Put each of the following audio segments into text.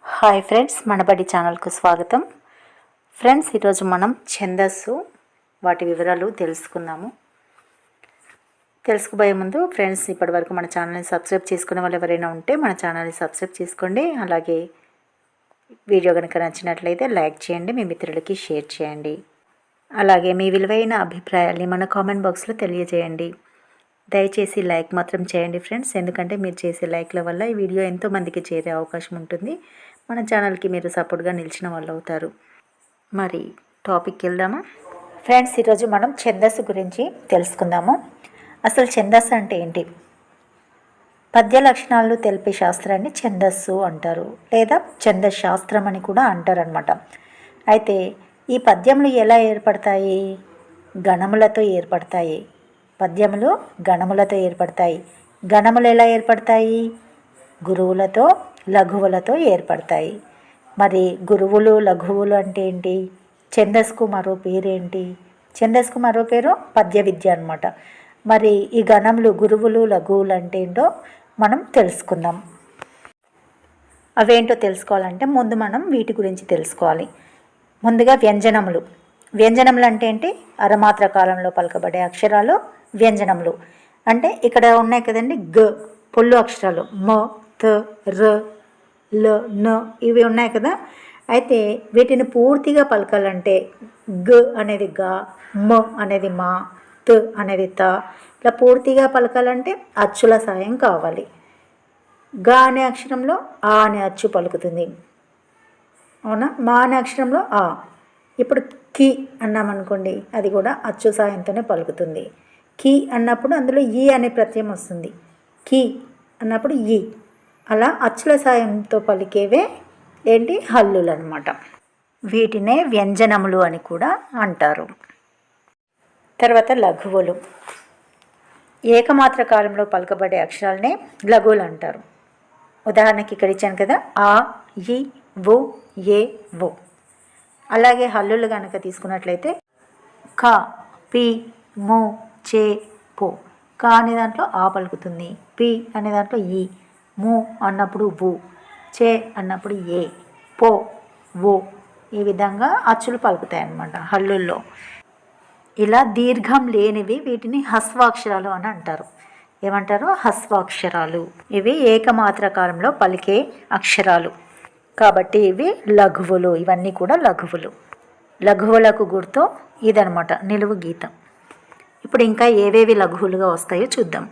Hi friends, మనబడి ఛానల్కు స్వాగతం. Friends, ఈరోజు మనం ఛందస్సు వాటి వివరాలు తెలుసుకోబోయే ముందు ఫ్రెండ్స్, ఇప్పటివరకు మన ఛానల్ని సబ్స్క్రైబ్ చేసుకునే వాళ్ళు ఎవరైనా ఉంటే మన ఛానల్ని సబ్స్క్రైబ్ చేసుకోండి. అలాగే వీడియో కనుక నచ్చినట్లయితే లైక్ చేయండి, మీ మిత్రులకి షేర్ చేయండి. అలాగే మీ విలువైన అభిప్రాయాల్ని మన కామెంట్ బాక్స్లో తెలియజేయండి. దయచేసి లైక్ మాత్రం చేయండి ఫ్రెండ్స్, ఎందుకంటే మీరు చేసే లైక్ల వల్ల ఈ వీడియో ఎంతోమందికి చేరే అవకాశం ఉంటుంది. మన ఛానల్కి మీరు సపోర్ట్గా నిలిచిన వాళ్ళు అవుతారు. మరి టాపిక్కి వెళ్దామా ఫ్రెండ్స్? ఈరోజు మనం ఛందస్సు గురించి తెలుసుకుందాము. అసలు ఛందస్సు అంటే ఏంటి? పద్య లక్షణాలను తెలిపే శాస్త్రాన్ని ఛందస్సు అంటారు, లేదా ఛందస్ శాస్త్రం అని కూడా అంటారనమాట. అయితే ఈ పద్యములు ఎలా ఏర్పడతాయి? గణములతో ఏర్పడతాయి. పద్యములు గణములతో ఏర్పడతాయి. గణములు ఎలా ఏర్పడతాయి? గురువులతో, లఘువులతో ఏర్పడతాయి. మరి గురువులు, లఘువులు అంటే ఏంటి? ఛందస్కు మరో పేరేంటి? ఛందస్కు మరో పేరు పద్య విద్య అనమాట. మరి ఈ గణములు, గురువులు, లఘువులు అంటే ఏంటో మనం తెలుసుకుందాం. అవేంటో తెలుసుకోవాలంటే ముందు మనం వీటి గురించి తెలుసుకోవాలి. ముందుగా వ్యంజనములు. వ్యంజనములు అంటే ఏంటి? అరమాత్ర కాలంలో పలకబడే అక్షరాలు వ్యంజనములు. అంటే ఇక్కడ ఉన్నాయి కదండి, గ పొల్లు అక్షరాలు, మ, త, ర, ల, న ఇవి ఉన్నాయి కదా. అయితే వీటిని పూర్తిగా పలకాలంటే గ అనేది గా, మ అనేది మా, త్ అనేది త, ఇలా పూర్తిగా పలకాలంటే అచ్చుల సాయం కావాలి. గా అనే అక్షరంలో ఆ అనే అచ్చు పలుకుతుంది, అవునా? మా అనే అక్షరంలో ఆ. ఇప్పుడు కి అన్నామనుకోండి, అది కూడా అచ్చు సాయంతోనే పలుకుతుంది. కి అన్నప్పుడు అందులో ఈ అనే ప్రత్యయం వస్తుంది. కి అన్నప్పుడు ఈ. అలా అచ్చుల సాయంతో పలికేవే ఏంటి? హల్లులు అనమాట. వీటినే వ్యంజనములు అని కూడా అంటారు. తర్వాత లఘువులు. ఏకమాత్ర కాలంలో పలకబడే అక్షరాలనే లఘువులు అంటారు. ఉదాహరణకి ఇక్కడ ఇచ్చాను కదా, ఆ, ఇ, ఉ, ఏ, ఉ. అలాగే హల్లులు కనుక తీసుకున్నట్లయితే క, పి, ము, చే, పో. క అనే దాంట్లో ఆ పలుకుతుంది, పి అనే దాంట్లో ఈ, ము అన్నప్పుడు వు, చే అన్నప్పుడు ఏ, పో, ఓ. ఈ విధంగా అచ్చులు పలుకుతాయి అన్నమాట హల్లుల్లో. ఇలా దీర్ఘం లేనివి వీటిని హస్వాక్షరాలు అని అంటారు. ఏమంటారు? హస్వాక్షరాలు. ఇవి ఏకమాత్ర కాలంలో పలికే అక్షరాలు కాబట్టి ఇవి లఘువులు. ఇవన్నీ కూడా లఘువులు. లఘువులకు గుర్తు ఇదనమాట, నిలువు గీతం. ఇప్పుడు ఇంకా ఏవేవి లఘువులుగా వస్తాయో చూద్దాం.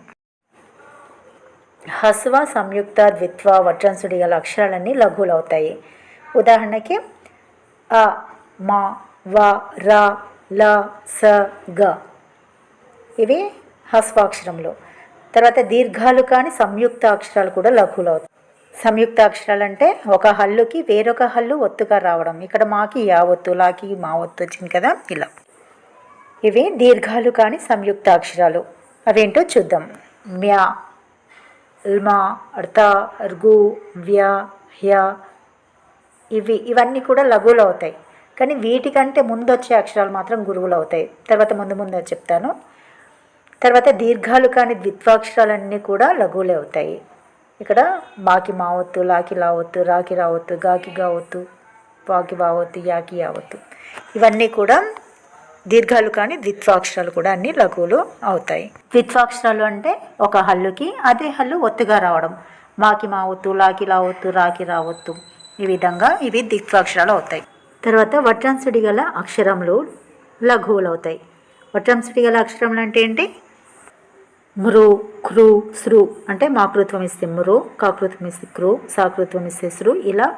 హస్వ, సంయుక్త, ద్విత్వ, వట్రంసుడి గల అక్షరాలన్నీ లఘువులు అవుతాయి. ఉదాహరణకి అ, మా, వ, ర, ల, స, గ ఇవి హస్వాక్షరములు. తర్వాత దీర్ఘాలు కాని సంయుక్త అక్షరాలు కూడా లఘువులు అవుతాయి. సంయుక్త అక్షరాలు అంటే ఒక హల్లుకి వేరొక హల్లు ఒత్తుగా రావడం. ఇక్కడ మాకి యా ఒత్తు, లాకి మా ఒత్తు వచ్చింది కదా, ఇలా. ఇవి దీర్ఘాలు కాని సంయుక్త అక్షరాలు. అవేంటో చూద్దాం. మ్యా, ల్మా, అర్త, ర్గు, వ్య, హ్య ఇవన్నీ కూడా లఘువులు అవుతాయి. కానీ వీటికంటే ముందు వచ్చే అక్షరాలు మాత్రం గురువులు అవుతాయి. తర్వాత ముందు చెప్తాను. తర్వాత దీర్ఘాలు కాని ద్విత్వాక్షరాలన్నీ కూడా లఘువులే అవుతాయి. ఇక్కడ మాకి మావత్తు, లాకి లావత్తు, రాకి రావత్తు, గాకి గావత్తు, వాకి వావత్తు, యాకి యావత్తు ఇవన్నీ కూడా దీర్ఘాలు కానీ ద్విత్వాక్షరాలు కూడా అన్ని లఘువులు అవుతాయి. ద్విత్వాక్షరాలు అంటే ఒక హల్లుకి అదే హల్లు ఒత్తుగా రావడం. మాకి మావత్తు, లాకి లావత్తు, రాకి రావత్తు ఈ విధంగా ఇవి ద్విత్వాక్షరాలు అవుతాయి. తర్వాత వట్రాంశుడి గల అక్షరములు లఘువులు అవుతాయి. వట్రాంశుడి గల అక్షరములు అంటే ఏంటి? మృ, కృ, సృ అంటే మాకృత్వం ఇస్తే మృ, కాకృత్వం ఇస్తే కృ, సాకృత్వం ఇస్తే సృ. ఇలా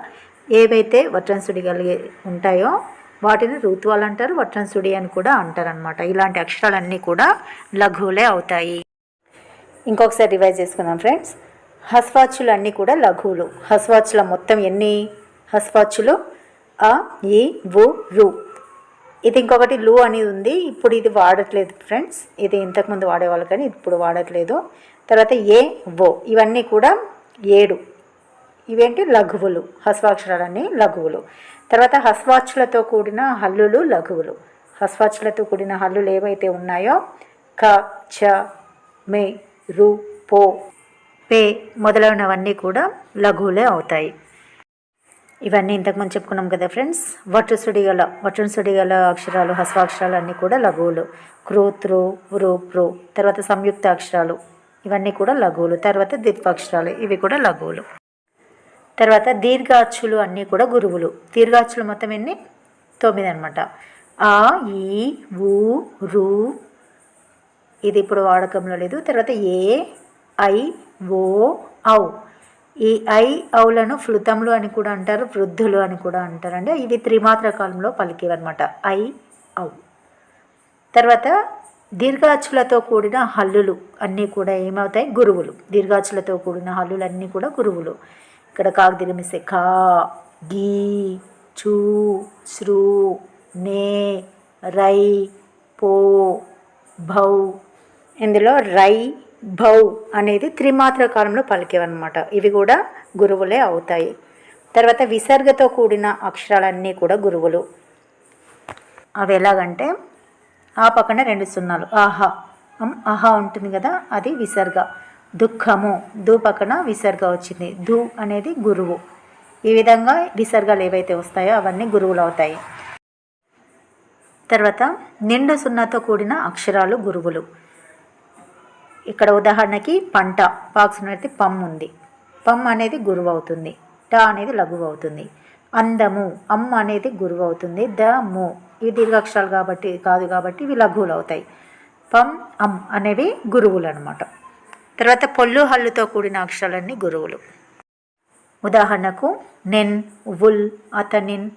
ఏవైతే వట్రాంశుడి కలిగి ఉంటాయో వాటిని ఋతువాలు అంటారు, వట్రాంశుడి అని కూడా అంటారనమాట. ఇలాంటి అక్షరాలన్నీ కూడా లఘువులే అవుతాయి. ఇంకొకసారి రివైజ్ చేసుకుందాం ఫ్రెండ్స్. హస్వాచ్చులు అన్నీ కూడా లఘువులు. హస్వాచ్చుల మొత్తం ఎన్ని హస్వాచ్చులు? అ, ఈ, ఉ, రు. ఇది ఇంకొకటి లు అనేది ఉంది, ఇప్పుడు ఇది వాడట్లేదు ఫ్రెండ్స్. ఇది ఇంతకుముందు వాడేవాళ్ళు కానీ ఇప్పుడు వాడట్లేదు. తర్వాత ఏ, ఓ ఇవన్నీ కూడా 7. ఇవేంటి? లఘువులు. హస్వాక్షరాలన్నీ లఘువులు. తర్వాత హస్వాచ్చులతో కూడిన హల్లులు లఘువులు. హస్వాచ్చులతో కూడిన హల్లులు ఏవైతే ఉన్నాయో క, చ, మే, రు, పో, పే మొదలైనవన్నీ కూడా లఘువులే అవుతాయి. ఇవన్నీ ఇంతకుముందు చెప్పుకున్నాం కదా ఫ్రెండ్స్. వటుసుడి గల అక్షరాలు హస్వాక్షరాలు అన్నీ కూడా లఘువులు. Crew through వృ ప్రు. తర్వాత సంయుక్త అక్షరాలు ఇవన్నీ కూడా లఘువులు. తర్వాత ద్విత్వాక్షరాలు ఇవి కూడా లఘువులు. తర్వాత దీర్ఘాచ్చులు అన్నీ కూడా గురువులు. దీర్ఘాచ్చులు మొత్తం ఎన్ని? 9 అనమాట. ఆ, ఈ, ఊ, రు ఇది ఇప్పుడు వాడకంలో లేదు. తర్వాత ఏ, ఐ, ఓ, ఔ. ఈ ఐ, ఔలను ఫ్లుతములు అని కూడా అంటారు, వృద్ధులు అని కూడా అంటారు. అంటే ఇవి త్రిమాత్ర కాలంలో పలికేవన్నమాట. ఐ, ఔ. తర్వాత దీర్ఘాచులతో కూడిన హల్లులు అన్నీ కూడా ఏమవుతాయి? గురువులు. దీర్ఘాచులతో కూడిన హల్లులు అన్నీ కూడా గురువులు. ఇక్కడ కాకు దిగమిస్తే కా, గీ, చూ, శ్రు, నే, రై, పో, భౌ. ఇందులో రై, భౌ అనేది త్రిమాత్ర కాలంలో పలికేవన్నమాట. ఇవి కూడా గురువులే అవుతాయి. తర్వాత విసర్గతో కూడిన అక్షరాలన్నీ కూడా గురువులు. అవి ఎలాగంటే ఆ పక్కన 2 సున్నాలు. ఆహా, ఆహా ఉంటుంది కదా, అది విసర్గ. దుఃఖము, దు పక్కన విసర్గ వచ్చింది. దు అనేది గురువు. ఈ విధంగా విసర్గాలు ఏవైతే వస్తాయో అవన్నీ గురువులు అవుతాయి. తర్వాత నిండు సున్నాతో కూడిన అక్షరాలు గురువులు. ఇక్కడ ఉదాహరణకి పంట, పాక్సునైతే పమ్ ఉంది. పమ్ అనేది గురువు అవుతుంది. ట అనేది లఘువు అవుతుంది. అందము, అమ్ అనేది గురువు అవుతుంది. ద, ము ఇవి దీర్ఘాక్షరాలు కాబట్టి ఇవి లఘువులు అవుతాయి. పమ్, అమ్ అనేవి గురువులు అనమాట. తర్వాత పొల్లు హల్లుతో కూడిన అక్షరాలన్నీ గురువులు. ఉదాహరణకు నెన్, వుల్, అతనిన్,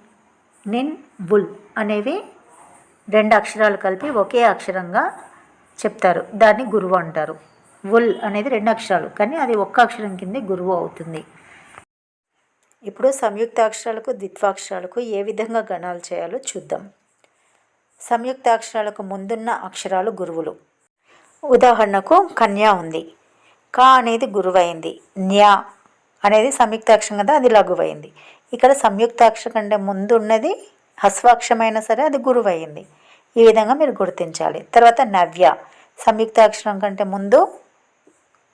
నిన్, వుల్ అనేవి 2 అక్షరాలు కలిపి ఒకే అక్షరంగా చెప్తారు, దాన్ని గురువు అంటారు. వుల్ అనేది 2 అక్షరాలు కానీ అది ఒక్క అక్షరం కింద గురువు అవుతుంది. ఇప్పుడు సంయుక్తాక్షరాలకు ద్విత్వాక్షరాలకు ఏ విధంగా గణాలు చేయాలో చూద్దాం. సంయుక్తాక్షరాలకు ముందున్న అక్షరాలు గురువులు. ఉదాహరణకు కన్యా ఉంది. కా అనేది గురువైంది. న్యా అనేది సంయుక్తాక్షరం కదా, అది లఘువైంది. ఇక్కడ సంయుక్తాక్షరం కంటే ముందు ఉన్నది హస్వాక్షరమైనా సరే అది గురువైంది. ఈ విధంగా మీరు గుర్తించాలి. తర్వాత నవ్య, సంయుక్తాక్షరం కంటే ముందు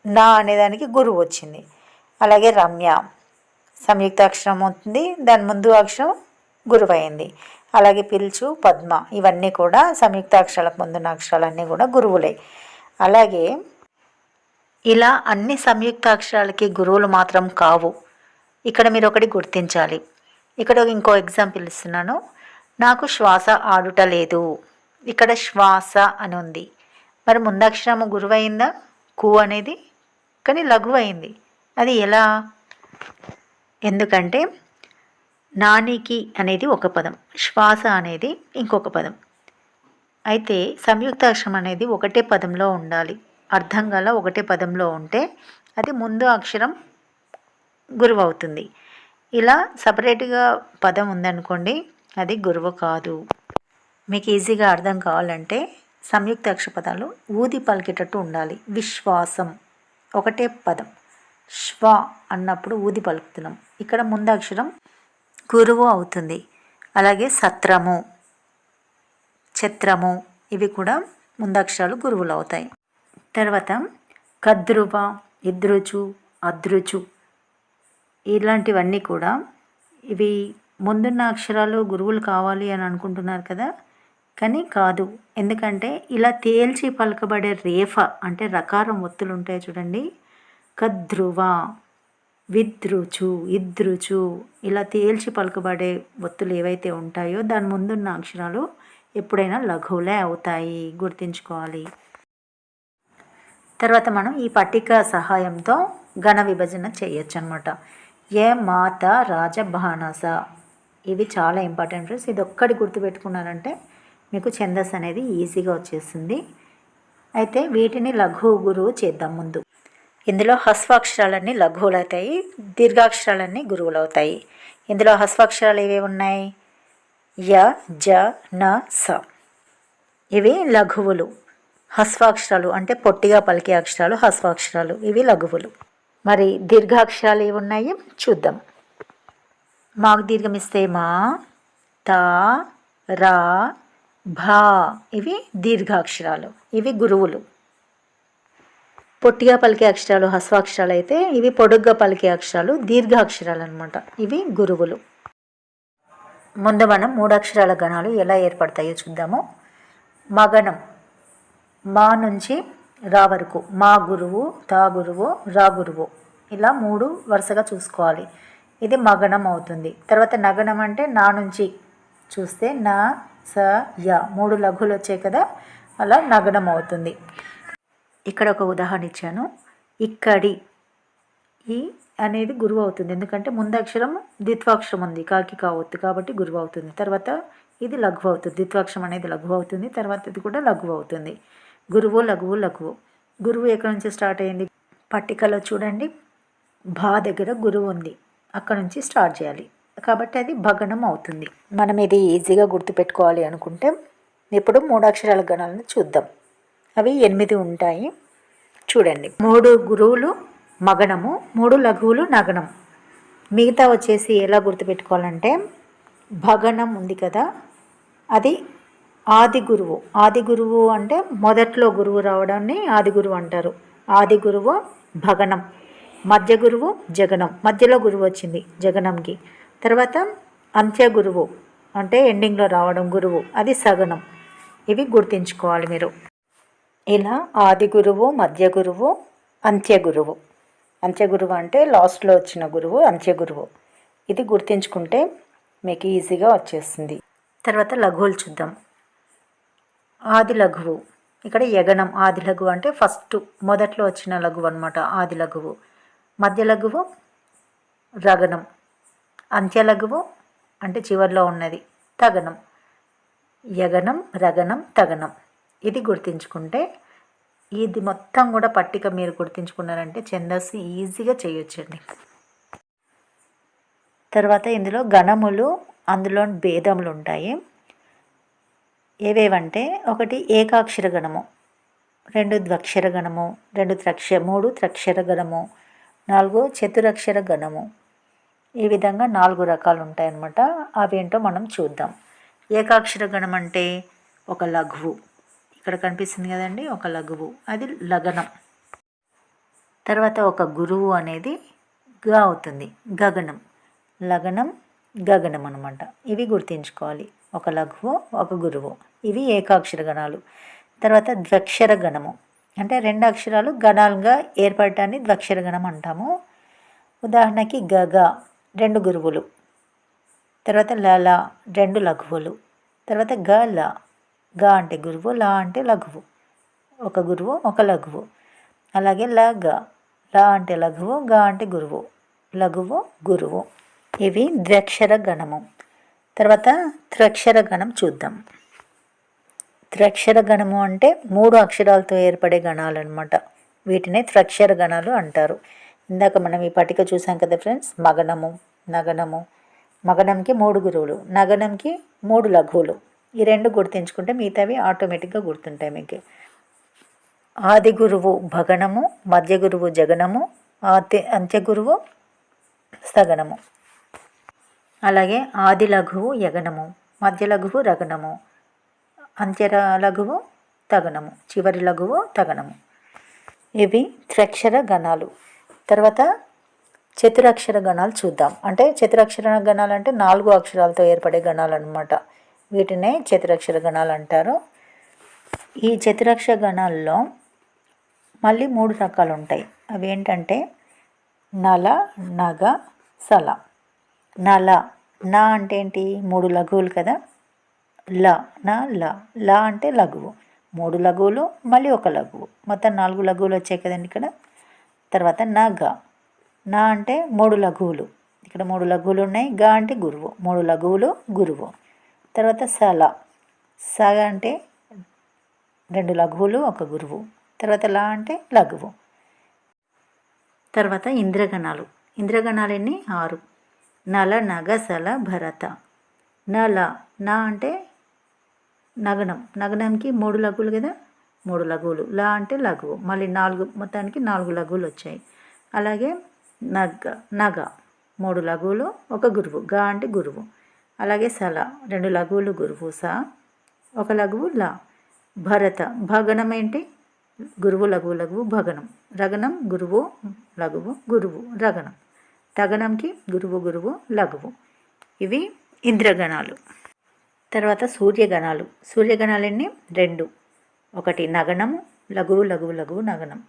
నా అనేదానికి గురువు వచ్చింది. అలాగే రమ్య సంయుక్తాక్షరం ఉంటుంది, దాని ముందు అక్షరం గురువైంది. అలాగే పిల్చు, పద్మ ఇవన్నీ కూడా సంయుక్తాక్షరాలకు ముందున్న అక్షరాలన్నీ కూడా గురువులే. అలాగే ఇలా అన్ని సంయుక్తాక్షరాలకి గురువులు మాత్రం కావు. ఇక్కడ మీరు ఒకటి గుర్తించాలి. ఇక్కడ ఇంకో ఎగ్జాంపుల్ ఇస్తున్నాను. నాకు శ్వాస ఆడుట లేదు. ఇక్కడ శ్వాస అని ఉంది. మరి ముందక్షరము గురువైందా? కు అనేది, కానీ లఘువైంది. అది ఎలా? ఎందుకంటే నానికి అనేది ఒక పదం, శ్వాస అనేది ఇంకొక పదం. అయితే సంయుక్తాక్షరం అనేది ఒకటే పదంలో ఉండాలి. అర్థం గల ఒకటే పదంలో ఉంటే అది ముందు అక్షరం గురువు అవుతుంది. ఇలా సపరేట్గా పదం ఉందనుకోండి, అది గురువు కాదు. మీకు ఈజీగా అర్థం కావాలంటే సంయుక్తాక్షర పదాలు ఊది పలికేటట్టు ఉండాలి. విశ్వాసం ఒకటే పదం, శ్వ అన్నప్పుడు ఊది పలుకుతున్నాం. ఇక్కడ ముందు అక్షరం గురువు అవుతుంది. అలాగే సత్రము, ఛత్రము ఇవి కూడా ముందక్షరాలు గురువులు అవుతాయి. తర్వాత కద్రువ, ఇద్రుచు, అద్రుచు ఇలాంటివన్నీ కూడా ఇవి ముందున్న అక్షరాలు గురువులు కావాలి అని అనుకుంటున్నారు కదా, కానీ కాదు. ఎందుకంటే ఇలా తేల్చి పలకబడే రేఫ అంటే రకారం ఒత్తులు ఉంటాయి చూడండి. కద్రువ, విద్రుచు, ఇద్రుచు ఇలా తేల్చి పలకబడే ఒత్తులు ఏవైతే ఉంటాయో దాని ముందున్న అక్షరాలు ఎప్పుడైనా లఘువులే అవుతాయి, గుర్తుంచుకోవాలి. తర్వాత మనం ఈ పట్టిక సహాయంతో గణ విభజన చేయొచ్చు అనమాట. ఏ, మాత, రాజ, బాణాస ఇవి చాలా ఇంపార్టెంట్ ఫ్రెండ్స్. ఇది ఒక్కటి గుర్తుపెట్టుకున్నారంటే మీకు ఛందస్సు అనేది ఈజీగా వచ్చేస్తుంది. అయితే వీటిని లఘు గురువు చేద్దాం ముందు. ఇందులో హస్వాక్షరాలన్నీ లఘువులు అవుతాయి, దీర్ఘాక్షరాలన్నీ గురువులు అవుతాయి. ఇందులో హస్వాక్షరాలు ఏవి ఉన్నాయి? య, జ, న, స ఇవి లఘువులు. హస్వాక్షరాలు అంటే పొట్టిగా పలికే అక్షరాలు హస్వాక్షరాలు, ఇవి లఘువులు. మరి దీర్ఘాక్షరాలు ఏవి ఉన్నాయి చూద్దాం. మాకు దీర్ఘమిస్తే మా, తా, రా, భా ఇవి దీర్ఘాక్షరాలు, ఇవి గురువులు. పొట్టిగా పలికే అక్షరాలు హస్వాక్షరాలు అయితే ఇవి పొడుగ్గా పలికే అక్షరాలు దీర్ఘాక్షరాలు అనమాట, ఇవి గురువులు. ముందు మనం 3 అక్షరాల గణాలు ఎలా ఏర్పడతాయో చూద్దాము. మగనం, మా నుంచి రా వరకు, మా గురువు, తా గురువు, రా గురువు, ఇలా 3 వరుసగా చూసుకోవాలి. ఇది మగనం అవుతుంది. తర్వాత నగనం అంటే నా నుంచి చూస్తే నా, స, యా 3 లఘువులు వచ్చాయి కదా, అలా నగనం అవుతుంది. ఇక్కడ ఒక ఉదాహరణ ఇచ్చాను. ఇక్కడి, ఈ అనేది గురువు అవుతుంది, ఎందుకంటే ముందు అక్షరం ద్విత్వాక్షరం ఉంది, కాకి కావద్దు కాబట్టి గురువు అవుతుంది. తర్వాత ఇది లఘువు అవుతుంది, ద్విత్వాక్షరం అనేది లఘువు అవుతుంది, తర్వాత ఇది కూడా లఘువు అవుతుంది. గురువు, లఘువు, లఘువు. గురువు ఎక్కడి నుంచి స్టార్ట్ అయింది? పట్టికలో చూడండి, భా దగ్గర గురువు ఉంది, అక్కడ నుంచి స్టార్ట్ చేయాలి, కాబట్టి అది భగనం అవుతుంది. మనం ఇది ఈజీగా గుర్తుపెట్టుకోవాలి అనుకుంటే ఇప్పుడు 3 అక్షరాల గణాలను చూద్దాం. అవి 8 ఉంటాయి. చూడండి, 3 గురువులు మగనము, 3 లఘువులు నగనం. మిగతా వచ్చేసి ఎలా గుర్తుపెట్టుకోవాలంటే, భగనం ఉంది కదా, అది ఆది గురువు. ఆది గురువు అంటే మొదట్లో గురువు రావడాన్ని ఆది గురువు అంటారు. ఆది గురువు భగనం. మధ్య గురువు జగనం, మధ్యలో గురువు వచ్చింది జగనంకి. తర్వాత అంత్య గురువు అంటే ఎండింగ్లో రావడం గురువు, అది సగనం. ఇవి గుర్తుంచుకోవాలి మీరు. ఇలా ఆది గురువు, మధ్య గురువు, అంత్య గురువు. అంత్య గురువు అంటే లాస్ట్లో వచ్చిన గురువు అంత్య గురువు. ఇది గుర్తుంచుకుంటే మీకు ఈజీగా వచ్చేస్తుంది. తర్వాత లఘువులు చూద్దాం. ఆది లఘువు, ఇక్కడ యగనం. ఆది లఘువు అంటే ఫస్ట్ మొదట్లో వచ్చిన లఘువు అనమాట, ఆది లఘువు. మధ్య లఘువు రగనం. అంత్య లఘువు అంటే చివరిలో ఉన్నది తగనం. యగనం, రగనం, తగనం. ఇది గుర్తుంచుకుంటే, ఇది మొత్తం కూడా పట్టిక మీరు గుర్తుంచుకున్నారంటే ఛందస్సు ఈజీగా చేయొచ్చండి. తర్వాత ఇందులో గణములు, అందులో భేదములు ఉంటాయి. ఏవేవంటే, ఒకటి ఏకాక్షర గణము, 2 ద్వక్షర గణము, 3 త్రక్షర గణము, 4 చతురక్షర గణము. ఈ విధంగా 4 రకాలు ఉంటాయన్నమాట. అవేంటో మనం చూద్దాం. ఏకాక్షర గణం అంటే ఒక లఘువు, ఇక్కడ కనిపిస్తుంది కదండి, ఒక లఘువు, అది లగనం. తర్వాత ఒక గురువు అనేది గ అవుతుంది, గగనం. లగనం, గగనం అనమాట. ఇవి గుర్తుంచుకోవాలి. ఒక లఘువు, ఒక గురువు. ఇవి ఏకాక్షర గణాలు. తర్వాత ద్వక్షర గణము అంటే 2 అక్షరాలు గణాలుగా ఏర్పడటాన్ని ద్వక్షర గణం అంటాము. ఉదాహరణకి గగ 2 గురువులు. తర్వాత లల 2 లఘువులు. తర్వాత గల, గా అంటే గురువు, లా అంటే లఘువు. ఒక గురువు, ఒక లఘువు. అలాగే లగ, లా అంటే లఘువు, గా అంటే గురువు. లఘువు, గురువు. ఇవి ద్వక్షర గణము. తర్వాత త్రక్షర గణం చూద్దాం. త్రక్షర గణము అంటే 3 అక్షరాలతో ఏర్పడే గణాలు అనమాట. వీటినే త్రక్షర గణాలు అంటారు. ఇందాక మనం ఈ పట్టిక చూసాం కదా ఫ్రెండ్స్, మగనము, నగనము. మగనంకి 3 గురువులు, నగనంకి 3 లఘువులు. ఈ 2 గుర్తుంచుకుంటే మిగతావి ఆటోమేటిక్గా గుర్తుంటాయి మీకు. ఆది గురువు భగనము, మధ్య గురువు జగనము, అంత్య గురువు స్థగనము. అలాగే ఆది లఘువు యగనము, మధ్య లఘువు రగనము, అంత్య లఘువు తగనము, చివరి లఘువు తగనము. ఇవి త్రక్షర గణాలు. తర్వాత చతురక్షర గణాలు చూద్దాం. అంటే చతురక్షర గణాలు అంటే 4 అక్షరాలతో ఏర్పడే గణాలు అనమాట. వీటినే చతురక్షర గణాలు అంటారు. ఈ చతురక్షర గణాల్లో మళ్ళీ 3 రకాలు ఉంటాయి. అవి ఏంటంటే నల, నగ, సల. నల, నా అంటే ఏంటి? 3 లఘువులు కదా. ల, నా, ల. ల అంటే లఘువు, 3 లఘువులు, మళ్ళీ ఒక లఘువు, మొత్తం 4 లఘువులు వచ్చాయి కదండి ఇక్కడ. తర్వాత నగ, నా అంటే 3 లఘువులు, ఇక్కడ 3 లఘువులు ఉన్నాయి. గా అంటే గురువు, 3 లఘువులు, గురువు. తర్వాత సల, స అంటే 2 లఘువులు, ఒక గురువు. తర్వాత లా అంటే లఘువు. తర్వాత ఇంద్రగణాలు. ఇంద్రగణాలు ఎన్ని? 6. నల, నగ, సల, భరత. నల, నా అంటే నగనం, నగనంకి 3 లఘువులు కదా, 3 లఘువులు. లా అంటే లఘువు, మళ్ళీ 4, మొత్తానికి 4 లఘువులు వచ్చాయి. అలాగే నగ, నగ 3 లఘువులు, ఒక గురువు. గా అంటే గురువు. అలాగే సల 2 లఘువులు, గురువు స, ఒక లఘువు లా. భరత, భగనం ఏంటి? గురువు లఘువు లఘువు భగనం. రగనం గురువు లఘువు గురువు రగనం. తగనంకి గురువు గురువు లఘువు. ఇవి ఇంద్రగణాలు. తర్వాత సూర్యగణాలు. సూర్యగణాలు ఎన్ని? 2. ఒకటి నగనము, లఘువు లఘువు లఘువు నగనం.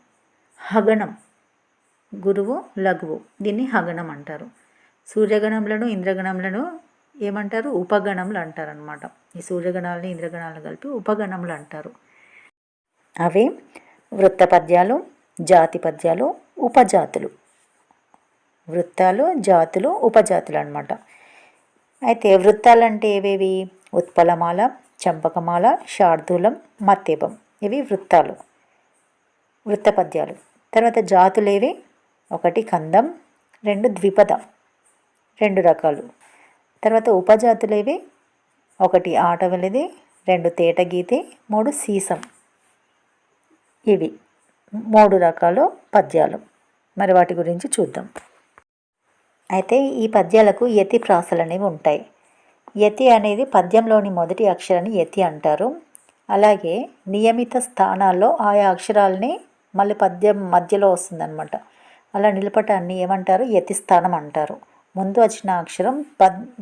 హగనం, గురువు లఘువు, దీన్ని హగనం అంటారు. సూర్యగణంలను ఇంద్రగణంలను ఏమంటారు? ఉపగణములు అంటారనమాట. ఈ సూర్యగణాలని ఇంద్రగణాలను కలిపి ఉపగణములు అంటారు. అవి వృత్త పద్యాలు, జాతి పద్యాలు, ఉపజాతులు. వృత్తాలు, జాతులు, ఉపజాతులు అనమాట. అయితే వృత్తాలంటే ఏవేవి? ఉత్పలమాల, చంపకమాల, శార్దూలం, మత్తేపం. ఇవి వృత్తాలు, వృత్త పద్యాలు. తర్వాత జాతులేవి? 1 కందం, 2 ద్విపదం, 2 రకాలు. తర్వాత ఉపజాతులేవి? 1 ఆటవెలిది, 2 తేటగీతి, 3 సీసం. ఇవి 3 రకాల పద్యాలు. మరి వాటి గురించి చూద్దాం. అయితే ఈ పద్యాలకు యతి ప్రాసలు అనేవి ఉంటాయి. యతి అనేది పద్యంలోని మొదటి అక్షరాన్ని యతి అంటారు. అలాగే నియమిత స్థానాల్లో ఆయా అక్షరాలని మళ్ళీ పద్యం మధ్యలో వస్తుందన్నమాట. అలా నిలపటాన్ని ఏమంటారు? యతి స్థానం అంటారు. ముందు వచ్చిన అక్షరం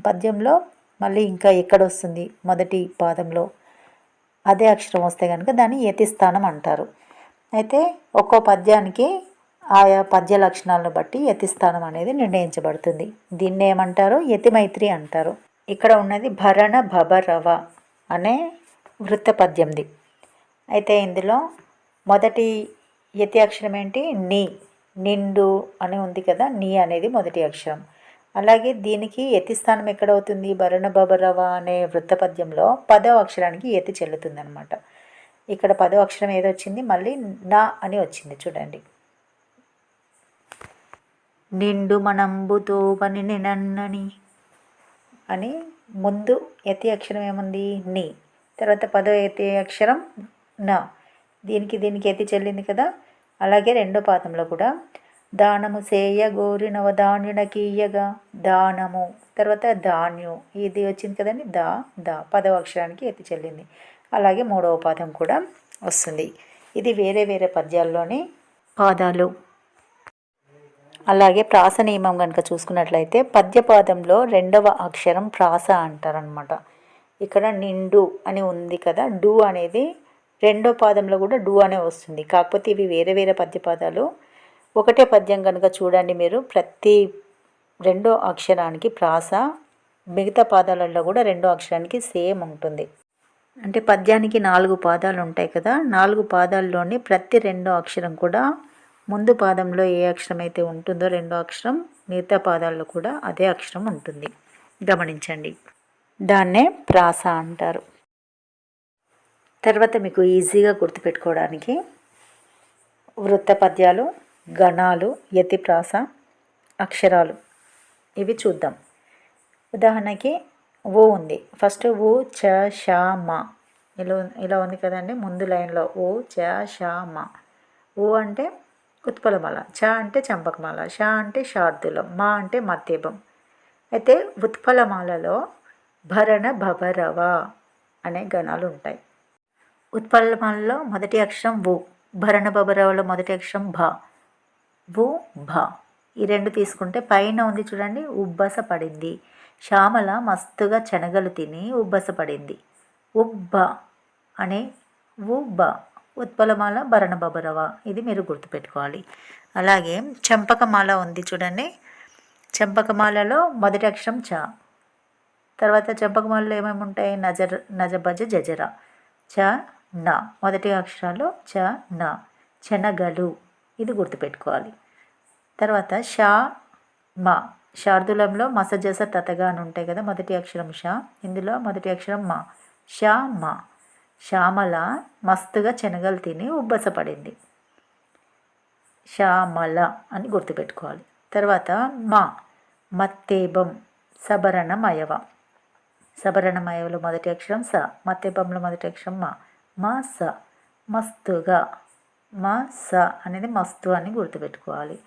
పద్యంలో మళ్ళీ ఇంకా ఎక్కడ వస్తుంది? మొదటి పాదంలో అదే అక్షరం వస్తే కనుక దాన్ని యతి స్థానం అంటారు. అయితే ఒక్కో పద్యానికి ఆయా పద్య లక్షణాలను బట్టి యతిస్థానం అనేది నిర్ణయించబడుతుంది. దీన్ని ఏమంటారు? యతిమైత్రి అంటారు. ఇక్కడ ఉన్నది భరణ భబరవ అనే వృత్త పద్యంది. అయితే ఇందులో మొదటి యతి అక్షరం ఏంటి? ని. నిండు అని ఉంది కదా, ని అనేది మొదటి అక్షరం. అలాగే దీనికి యతి స్థానం ఎక్కడవుతుంది? భరణ భబరవ అనే వృత్త పద్యంలో 10వ అక్షరానికి యతి చెల్లుతుంది అనమాట. ఇక్కడ 10వ అక్షరం ఏదొచ్చింది? మళ్ళీ నా అని వచ్చింది. చూడండి, నిండు మనంబుతో పని నినన్నని అని ముందు యతి అక్షరం ఏముంది? ని. తర్వాత 10వ యతి అక్షరం నా. దీనికి యతి చెల్లింది కదా. అలాగే 2వ పాదంలో కూడా దానము సేయ గోరి నవధాన్యునకీయగా, దానము. తర్వాత ధాన్యు, ఇది వచ్చింది కదండి, దా. 10వ అక్షరానికి యతి చెల్లింది. అలాగే 3వ పాదం కూడా వస్తుంది. ఇది వేరే వేరే పద్యాల్లోని పాదాలు. అలాగే ప్రాస నియమం కనుక చూసుకున్నట్లయితే పద్యపాదంలో 2వ అక్షరం ప్రాస అంటారనమాట. ఇక్కడ నిండు అని ఉంది కదా, డు అనేది 2వ పాదంలో కూడా డు అనే వస్తుంది. కాకపోతే ఇవి వేరే వేరే పద్యపాదాలు. ఒకటే పద్యం కనుక చూడండి మీరు, ప్రతి 2వ అక్షరానికి ప్రాస, మిగతా పాదాలలో కూడా 2వ అక్షరానికి సేమ్ ఉంటుంది. అంటే పద్యానికి 4 పాదాలు ఉంటాయి కదా, 4 పాదాల్లోని ప్రతి 2వ అక్షరం కూడా ముందు పాదంలో ఏ అక్షరం అయితే ఉంటుందో 2వ అక్షరం, మిగతా పాదాల్లో కూడా అదే అక్షరం ఉంటుంది. గమనించండి, దాన్నే ప్రాస అంటారు. తర్వాత మీకు ఈజీగా గుర్తుపెట్టుకోవడానికి వృత్త పద్యాలు, గణాలు, యతి ప్రాస, అక్షరాలు ఇవి చూద్దాం. ఉదాహరణకి ఓ ఉంది. ఫస్ట్ ఓ చ ష మ ఇలా ఉంది కదండి. ముందు లైన్లో ఓ చ ష మ. ఓ అంటే ఉత్పలమాల, చ అంటే చంపకమాల, ష అంటే శార్దూలం, మా అంటే మత్తేపం. అయితే ఉత్పలమాలలో భరణ భబరవ అనే గణాలు ఉంటాయి. ఉత్పలమాలలో మొదటి అక్షరం వు, భరణ భబరవలో మొదటి అక్షరం భ. వు భ ఈ 2 తీసుకుంటే పైన ఉంది చూడండి, ఉబ్బస పడింది. శ్యామల మస్తుగా శనగలు తిని ఉబ్బస పడింది. ఉబ్బ అనే ఉబ్బ ఉత్పలమాల, భరణ భబరవ. ఇది మీరు గుర్తుపెట్టుకోవాలి. అలాగే చంపకమాల ఉంది చూడండి. చంపకమాలలో మొదటి అక్షరం చ. తర్వాత చంపకమాలలో ఏమేమి ఉంటాయి? నజబజ జజర, చ న. మొదటి అక్షరాలు చ న. శనగలు, ఇది గుర్తుపెట్టుకోవాలి. తర్వాత ష మ. శార్దూలంలో మసజస తతగా అని ఉంటాయి కదా, మొదటి అక్షరం ష. ఇందులో మొదటి అక్షరం మ. ష మ. శ్యామల మస్తుగా శనగలు తిని ఉబ్బసపడింది. శ్యామల అని గుర్తుపెట్టుకోవాలి. తర్వాత మా. మత్తేబం, సబరణమయవ. సబరణమయవలో మొదటి అక్షరం స. మత్తేబంలో మొదటి అక్షరం మా. మా స. మస్తుగా, మా స అనేది మస్తు అని గుర్తుపెట్టుకోవాలి.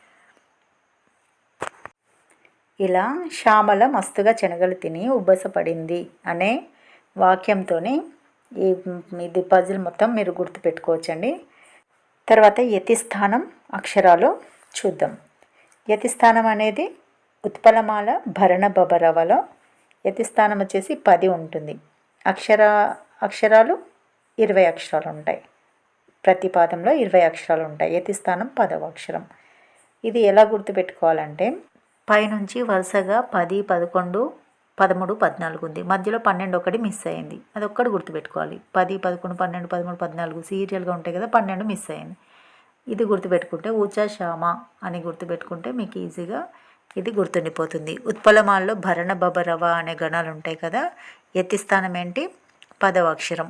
ఇలా శ్యామల మస్తుగా శనగలు తిని ఉబ్బసపడింది అనే వాక్యంతో ఇది పజిల్ మొత్తం మీరు గుర్తుపెట్టుకోవచ్చండి. తర్వాత యతిస్థానం అక్షరాలు చూద్దాం. యతిస్థానం అనేది ఉత్పలమాల, భరణ భబరవలో యతి స్థానం వచ్చేసి 10 ఉంటుంది. అక్షరాలు 20 అక్షరాలు ఉంటాయి. ప్రతి పాదంలో 20 అక్షరాలు ఉంటాయి. యతి స్థానం 10వ అక్షరం. ఇది ఎలా గుర్తుపెట్టుకోవాలంటే పైనుంచి వరుసగా 10, 11, 13, 14 ఉంది. మధ్యలో 12 ఒకటి మిస్ అయింది. అది ఒక్కటి గుర్తుపెట్టుకోవాలి. 10, 11, 12, 13, 14 సీరియల్గా ఉంటాయి కదా, 12 మిస్ అయింది. ఇది గుర్తుపెట్టుకుంటే ఊచ శ్యామ అని గుర్తుపెట్టుకుంటే మీకు ఈజీగా ఇది గుర్తుండిపోతుంది. ఉత్పలమాల్లో భరణ బబరవ అనే గణాలు ఉంటాయి కదా, యతి స్థానం ఏంటి 10వ అక్షరం.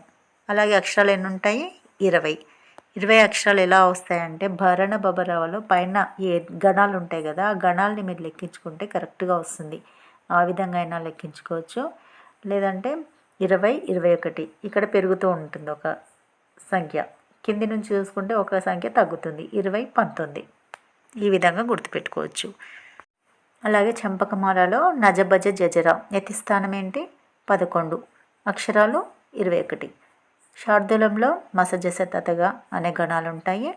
అలాగే అక్షరాలు ఎన్ని ఉంటాయి 20 అక్షరాలు ఎలా వస్తాయంటే భరణ బబరవలో పైన ఏ గణాలు ఉంటాయి కదా, ఆ గణాలని మీరు లెక్కించుకుంటే కరెక్ట్గా వస్తుంది. ఆ విధంగా అయినా లెక్కించుకోవచ్చు. లేదంటే 20, 21 ఇక్కడ పెరుగుతూ ఉంటుంది ఒక సంఖ్య. కింది నుంచి చూసుకుంటే ఒక సంఖ్య తగ్గుతుంది. 20, 19 ఈ విధంగా గుర్తుపెట్టుకోవచ్చు. అలాగే చంపకమాలలో నజబజ జజర యతి స్థానం ఏంటి 11, అక్షరాలు 21. శార్దూలంలో మసజస తతగా అనే గణాలు ఉంటాయి.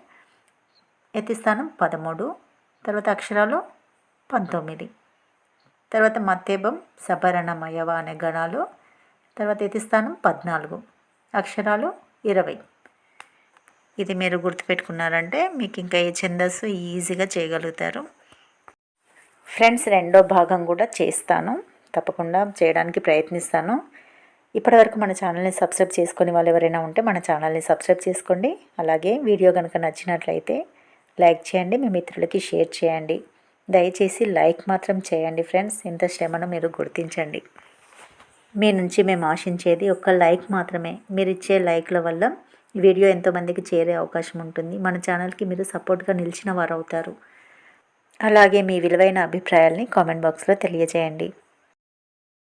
యతి స్థానం 13, తర్వాత అక్షరాలు 19. తర్వాత మత్తేబం సభరణమయవ అనే గణాలు, తర్వాత యతి స్థానం 14, అక్షరాలు 20. ఇది మీరు గుర్తుపెట్టుకున్నారంటే మీకు ఇంకా ఏ ఛందస్సు ఈజీగా చేయగలుగుతారు. ఫ్రెండ్స్, రెండో భాగం కూడా చేస్తాను, తప్పకుండా చేయడానికి ప్రయత్నిస్తాను. ఇప్పటివరకు మన ఛానల్ని సబ్స్క్రైబ్ చేసుకొని వాళ్ళు ఎవరైనా ఉంటే మన ఛానల్ని సబ్స్క్రైబ్ చేసుకోండి. అలాగే వీడియో కనుక నచ్చినట్లయితే లైక్ చేయండి, మీ మిత్రులకి షేర్ చేయండి. దయచేసి లైక్ మాత్రం చేయండి ఫ్రెండ్స్, ఇంత శ్రమను మీరు గుర్తించండి. మీ నుంచి మేము ఆశించేది ఒక్క లైక్ మాత్రమే. మీరు ఇచ్చే లైక్ల వల్ల ఈ వీడియో ఎంతోమందికి చేరే అవకాశం ఉంటుంది. మన ఛానల్కి మీరు సపోర్ట్గా నిలిచిన వారు అవుతారు. అలాగే మీ విలువైన అభిప్రాయాల్ని కామెంట్ బాక్స్లో తెలియజేయండి.